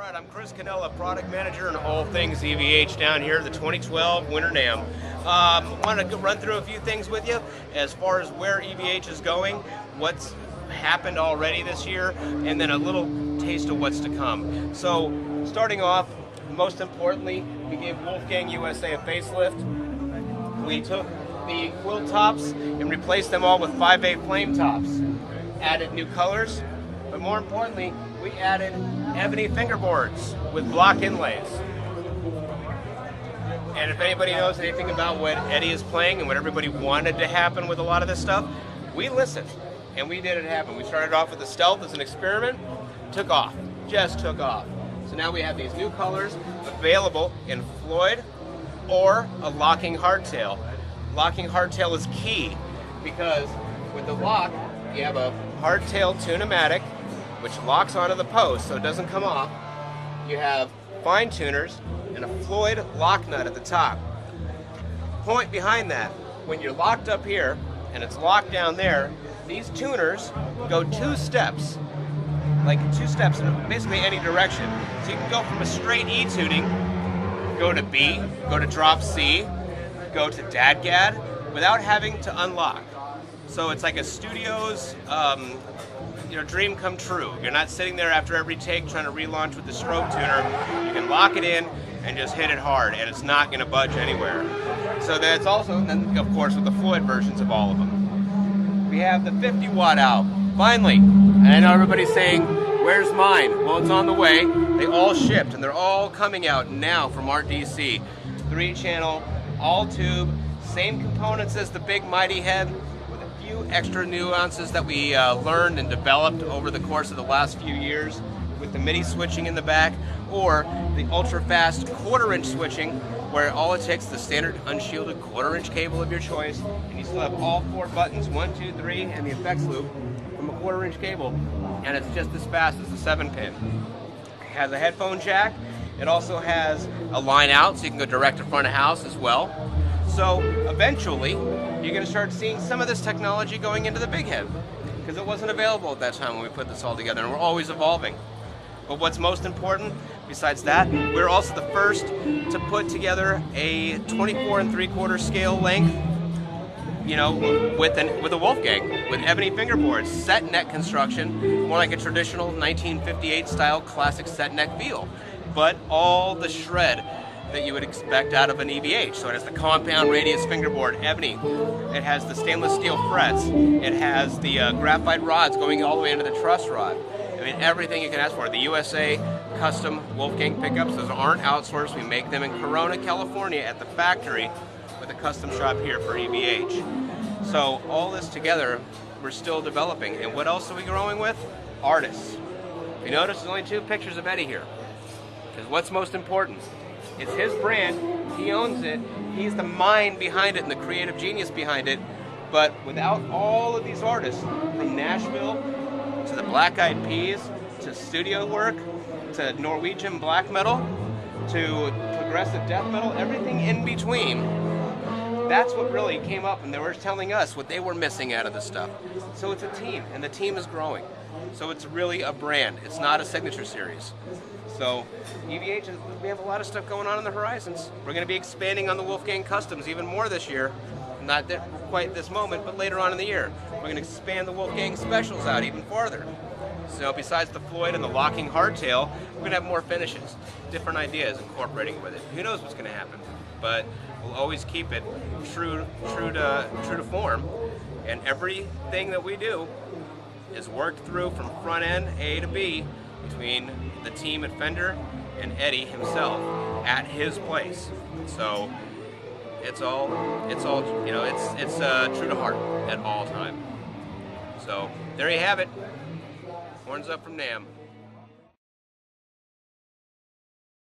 right, I'm Chris Canella, product manager and all things EVH down here at the 2012 Winter Namm. Want to run through a few things with you as far as where EVH is going, what's happened already this year, and then a little taste of what's to come. So, starting off, most importantly, we gave Wolfgang USA a facelift. We took the quilt tops and replaced them all with 5A flame tops. Added new colors, but more importantly, we added ebony fingerboards with block inlays. And if anybody knows anything about what Eddie is playing and what everybody wanted to happen with a lot of this stuff, we listened and we did it happen. We started off with the Stealth as an experiment, took off, just took off. So now we have these new colors available in Floyd or a locking hardtail. Locking hardtail is key because with the lock, you have a hardtail tune-o-matic which locks onto the post so it doesn't come off. You have fine tuners and a Floyd lock nut at the top. Point behind that, when you're locked up here and it's locked down there, these tuners go two steps in basically any direction. So you can go from a straight E tuning, go to B, go to drop C, go to dadgad without having to unlock. So it's like a studio's dream come true. You're not sitting there after every take trying to relaunch with the strobe tuner. You can lock it in and just hit it hard, and it's not going to budge anywhere. So that's also, then of course, with the Floyd versions of all of them. We have the 50 watt out. Finally, and I know everybody's saying, where's mine? Well, it's on the way. They all shipped, and they're all coming out now from our DC. 3-channel, all tube, same components as the big mighty head, with a few extra nuances that we learned and developed over the course of the last few years with the MIDI switching in the back, or the ultra-fast 1/4-inch switching, where all it takes is the standard unshielded 1/4-inch cable of your choice, and you still have all 4 buttons, 1, 2, 3, and the effects loop from a 1/4-inch cable, and it's just as fast as the 7-pin. It has a headphone jack. It also has a line out, so you can go direct to front of house as well. So eventually, you're going to start seeing some of this technology going into the big head, because it wasn't available at that time when we put this all together, and we're always evolving. But what's most important, besides that, we're also the first to put together a 24 3/4 scale length, with a Wolfgang, with ebony fingerboards, set neck construction, more like a traditional 1958 style classic set neck feel, but all the shred that you would expect out of an EVH. So it has the compound radius fingerboard, ebony. It has the stainless steel frets. It has the graphite rods going all the way into the truss rod. I mean, everything you can ask for. The USA custom Wolfgang pickups, those aren't outsourced. We make them in Corona, California at the factory with a custom shop here for EVH. So all this together, we're still developing. And what else are we growing with? Artists. If you notice, there's only 2 pictures of Eddie here. Because what's most important? It's his brand, he owns it, he's the mind behind it and the creative genius behind it. But without all of these artists, from Nashville to the Black Eyed Peas, to studio work, to Norwegian black metal, to progressive death metal, everything in between, that's what really came up, and they were telling us what they were missing out of this stuff. So it's a team, and the team is growing. So it's really a brand. It's not a signature series. So EVH, we have a lot of stuff going on the horizons. We're going to be expanding on the Wolfgang Customs even more this year. Not quite this moment, but later on in the year. We're going to expand the Wolfgang Specials out even farther. So besides the Floyd and the locking hardtail, we're going to have more finishes, different ideas incorporating with it. Who knows what's going to happen? But we'll always keep it true to form. And everything that we do is worked through from front end A to B between the team at Fender and Eddie himself at his place. So it's all it's true to heart at all time. So there you have it. Horns up from Namm.